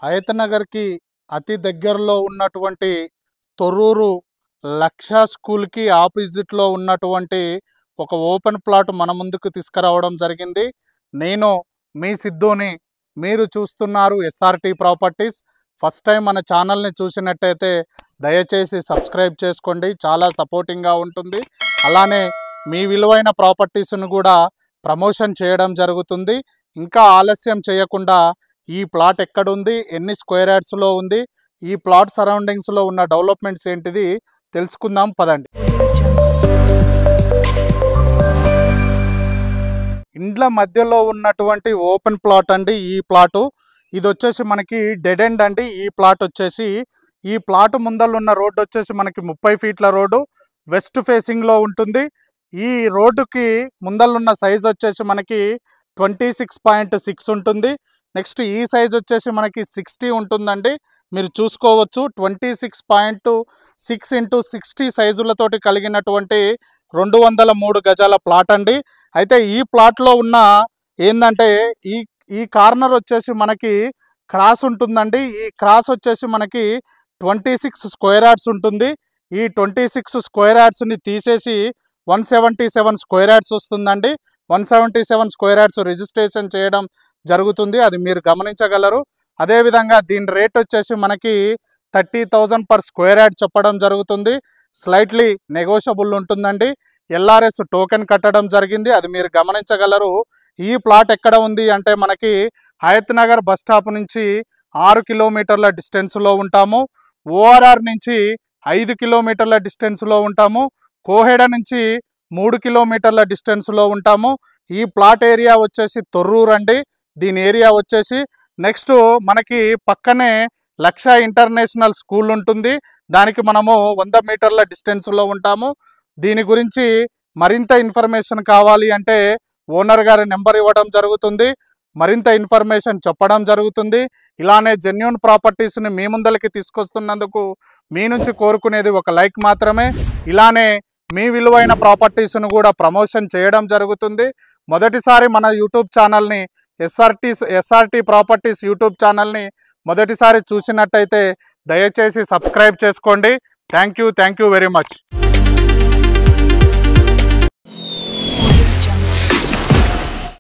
హయతనగర్కి అతి దగ్గరలో ఉన్నటువంటి తొర్రూరు లక్ష స్కూల్కి ఆపోజిట్లో ఉన్నటువంటి ఒక ఓపెన్ ప్లాట్ మన ముందుకు తీసుకురావడం జరిగింది. నేను మీ సిద్ధుని, మీరు చూస్తున్నారు ఎస్ఆర్టీ ప్రాపర్టీస్. ఫస్ట్ టైం మన ఛానల్ని చూసినట్టయితే దయచేసి సబ్స్క్రైబ్ చేసుకోండి, చాలా సపోర్టింగ్గా ఉంటుంది. అలానే మీ విలువైన ప్రాపర్టీస్ను కూడా ప్రమోషన్ చేయడం జరుగుతుంది. ఇంకా ఆలస్యం చేయకుండా ఈ ప్లాట్ ఎక్కడుంది, ఎన్ని స్క్వేర్ యార్డ్స్లో ఉంది, ఈ ప్లాట్ సరౌండింగ్స్లో ఉన్న డెవలప్మెంట్స్ ఏంటిది తెలుసుకుందాం పదండి. ఇండ్ల మధ్యలో ఉన్నటువంటి ఓపెన్ ప్లాట్ అండి ఈ ప్లాటు. ఇది వచ్చేసి మనకి డెడ్ ఎండ్ అండి. ఈ ప్లాట్ వచ్చేసి, ఈ ప్లాట్ ముందలున్న రోడ్డు వచ్చేసి మనకి 30 ఫీట్ల రోడ్డు వెస్ట్ ఫేసింగ్లో ఉంటుంది. ఈ రోడ్డుకి ముందలున్న సైజ్ వచ్చేసి మనకి 26.6 ఉంటుంది. నెక్స్ట్ ఈ సైజ్ వచ్చేసి మనకి 60 ఉంటుందండి. మీరు చూసుకోవచ్చు 26.6 × 60 సైజులతోటి కలిగినటువంటి 203 గజాల ప్లాట్ అండి. అయితే ఈ ప్లాట్లో ఉన్న ఏంటంటే ఈ కార్నర్ వచ్చేసి మనకి క్రాస్ ఉంటుందండి. ఈ క్రాస్ వచ్చేసి మనకి 26 స్క్వేర్ యార్డ్స్ ఉంటుంది. ఈ 26 స్క్వేర్ యార్డ్స్ని తీసేసి 177 స్క్వేర్ యార్డ్స్ వస్తుందండి. 177 స్క్వేర్ యార్డ్స్ రిజిస్ట్రేషన్ చేయడం జరుగుతుంది, అది మీరు గమనించగలరు. అదేవిధంగా దీని రేట్ వచ్చేసి మనకి 30,000 పర్ స్క్వేర్ యార్డ్ చెప్పడం జరుగుతుంది. స్లైట్లీ నెగోషియబుల్ ఉంటుందండి. ఎల్ఆర్ఎస్ టోకెన్ కట్టడం జరిగింది, అది మీరు గమనించగలరు. ఈ ప్లాట్ ఎక్కడ ఉంది అంటే మనకి హయత్నగర్ బస్ స్టాప్ నుంచి 6 కిలోమీటర్ల డిస్టెన్స్లో ఉంటాము. ఓఆర్ఆర్ నుంచి 5 కిలోమీటర్ల డిస్టెన్స్లో ఉంటాము. కోహెడ నుంచి 3 కిలోమీటర్ల డిస్టెన్స్లో ఉంటాము. ఈ ప్లాట్ ఏరియా వచ్చేసి తొర్రూరు అండి. దీని ఏరియా వచ్చేసి నెక్స్ట్ మనకి పక్కనే లక్ష ఇంటర్నేషనల్ స్కూల్ ఉంటుంది. దానికి మనము 100 మీటర్ల డిస్టెన్స్లో ఉంటాము. దీని గురించి మరింత ఇన్ఫర్మేషన్ కావాలి అంటే ఓనర్ గారి నెంబర్ ఇవ్వడం జరుగుతుంది, మరింత ఇన్ఫర్మేషన్ చెప్పడం జరుగుతుంది. ఇలానే జెన్యూన్ ప్రాపర్టీస్ని మీ ముందరికి తీసుకొస్తున్నందుకు మీ నుంచి కోరుకునేది ఒక లైక్ మాత్రమే. ఇలానే మీ విలువైన ప్రాపర్టీస్ను కూడా ప్రమోషన్ చేయడం జరుగుతుంది. మొదటిసారి మన యూట్యూబ్ ఛానల్ని ఎస్ఆర్టీ ప్రాపర్టీస్ యూట్యూబ్ ఛానల్ని మొదటిసారి చూసినట్టయితే దయచేసి సబ్స్క్రైబ్ చేసుకోండి. Thank you very much.